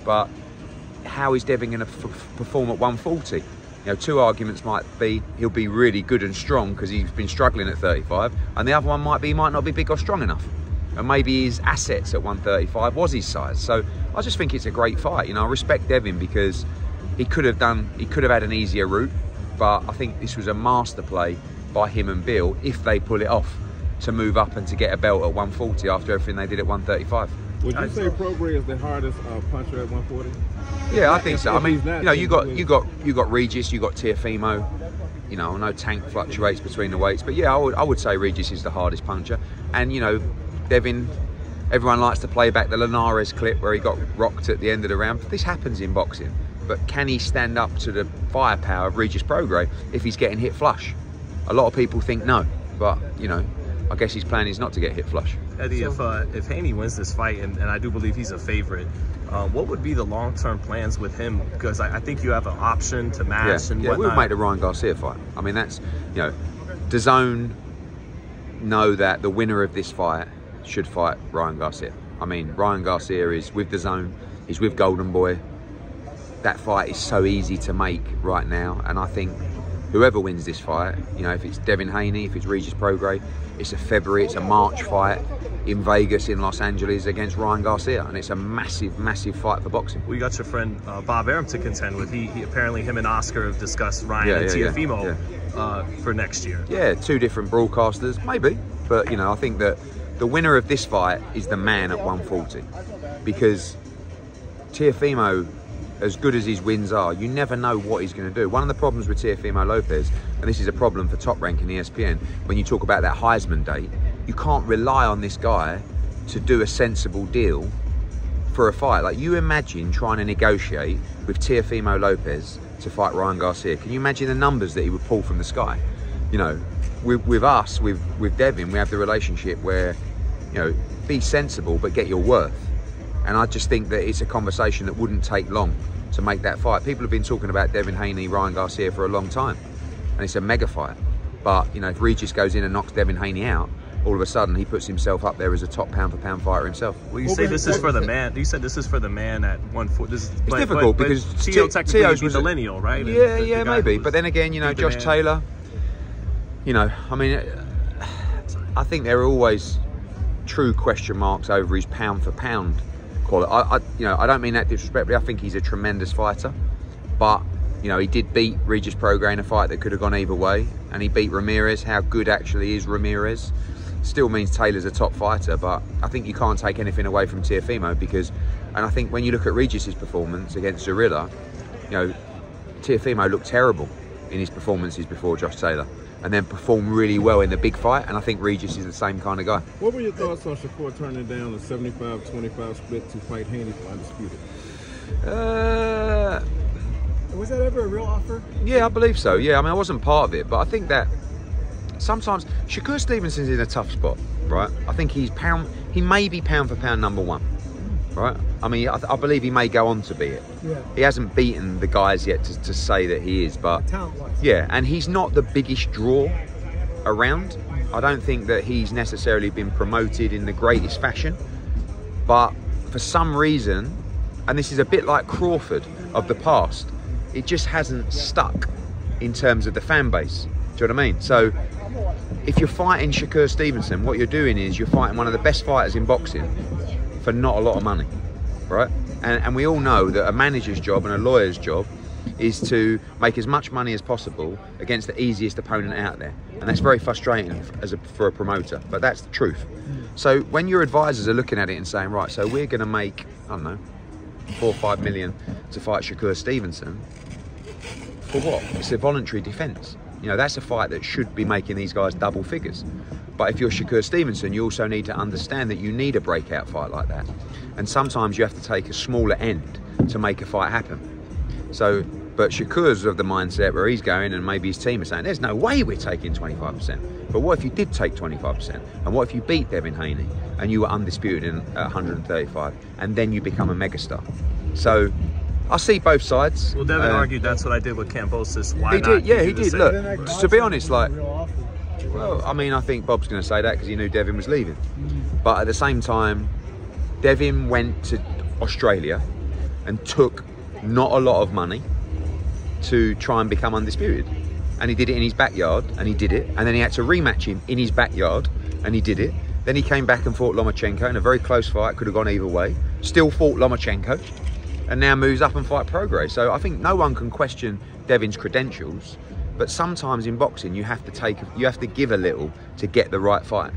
but how is Devin going to perform at 140? You know, two arguments might be he'll be really good and strong because he's been struggling at 35, and the other one might be he might not be big or strong enough, and maybe his assets at 135 was his size. So I just think it's a great fight. You know, I respect Devin because he could have had an easier route, but I think this was a master play by him and Bill if they pull it off to move up and to get a belt at 140 after everything they did at 135. Would you say Prograis is the hardest puncher at 140? Yeah, I think so. I mean, you know, you got Regis, you got Teofimo. You know, I know Tank fluctuates between the weights, but yeah, I would say Regis is the hardest puncher. And you know, Devin, everyone likes to play back the Linares clip where he got rocked at the end of the round. This happens in boxing, but can he stand up to the firepower of Regis Prograis if he's getting hit flush? A lot of people think no, but you know, I guess his plan is not to get hit flush. Eddie, if Haney wins this fight, and I do believe he's a favorite, what would be the long-term plans with him? Because I think you have an option to match and whatnot. We'll make the Ryan Garcia fight. I mean, that's, you know, DAZN know that the winner of this fight should fight Ryan Garcia. I mean, Ryan Garcia is with DAZN, he's with Golden Boy. That fight is so easy to make right now, and I think whoever wins this fight, you know, if it's Devin Haney, if it's Regis Prograis, it's a February, it's a March fight in Vegas, in Los Angeles against Ryan Garcia, and it's a massive, massive fight for boxing. We got your friend Bob Arum to contend with. He apparently, him and Oscar have discussed Ryan and Teofimo for next year. Yeah, two different broadcasters, maybe, but you know, I think that the winner of this fight is the man at 140, because Teofimo, as good as his wins are, you never know what he's going to do. One of the problems with Teofimo Lopez, and this is a problem for Top Rank and ESPN, when you talk about that Heisman date, you can't rely on this guy to do a sensible deal for a fight. Like, you imagine trying to negotiate with Teofimo Lopez to fight Ryan Garcia. Can you imagine the numbers that he would pull from the sky? You know, with us, with Devin, we have the relationship where, you know, be sensible but get your worth. And I just think that it's a conversation that wouldn't take long to make that fight. People have been talking about Devin Haney, Ryan Garcia for a long time, and it's a mega fight. But you know, if Regis goes in and knocks Devin Haney out, all of a sudden he puts himself up there as a top pound-for-pound fighter himself. Well, you say this is for the man. You said this is for the man at 140. It's difficult because Teo technically was a lineal, right? Yeah, maybe. But then again, you know, Josh Taylor. You know, I mean, I think there are always true question marks over his pound-for-pound quality. You know, I don't mean that disrespectfully. I think he's a tremendous fighter, but you know, he did beat Regis Prograis in a fight that could have gone either way, and he beat Ramirez. How good actually is Ramirez? Still means Taylor's a top fighter, but I think you can't take anything away from Teofimo because, and I think when you look at Regis's performance against Zorilla, you know, Teofimo looked terrible in his performances before Josh Taylor, and then performed really well in the big fight, and I think Regis is the same kind of guy. What were your thoughts on Shakur turning down a 75-25 split to fight Haney for undisputed? Was that ever a real offer? Yeah, I believe so. Yeah, I mean, I wasn't part of it, but I think that sometimes Shakur Stevenson's in a tough spot, right? I think he may be pound for pound #1, right? I mean, I believe he may go on to be it. Yeah. He hasn't beaten the guys yet to say that he is, but yeah, and he's not the biggest draw around. I don't think that he's necessarily been promoted in the greatest fashion, but for some reason, and this is a bit like Crawford of the past, it just hasn't stuck in terms of the fan base. Do you know what I mean? So if you're fighting Shakur Stevenson, what you're doing is you're fighting one of the best fighters in boxing for not a lot of money, right? And we all know that a manager's job and a lawyer's job is to make as much money as possible against the easiest opponent out there. And that's very frustrating for a promoter, but that's the truth. So when your advisors are looking at it and saying, right, so we're gonna make, I don't know, 4 or 5 million to fight Shakur Stevenson, for what? It's a voluntary defence. You know, that's a fight that should be making these guys double figures. But if you're Shakur Stevenson, you also need to understand that you need a breakout fight like that. And sometimes you have to take a smaller end to make a fight happen. So, but Shakur's of the mindset where he's going, and maybe his team are saying, there's no way we're taking 25%. But what if you did take 25%? And what if you beat Devin Haney and you were undisputed at 135 and then you become a megastar? So I see both sides. Well, Devin argued that's what I did with Kambosos. Why he not? Did, yeah, he did. Look, to be honest, like, well, I mean, I think Bob's going to say that because he knew Devin was leaving. But at the same time, Devin went to Australia and took not a lot of money to try and become undisputed. And he did it in his backyard, and he did it. And then he had to rematch him in his backyard, and he did it. Then he came back and fought Lomachenko in a very close fight, could have gone either way. Still fought Lomachenko, and now moves up and fight Prograis. So I think no one can question Devin's credentials, but sometimes in boxing you have to give a little to get the right fight.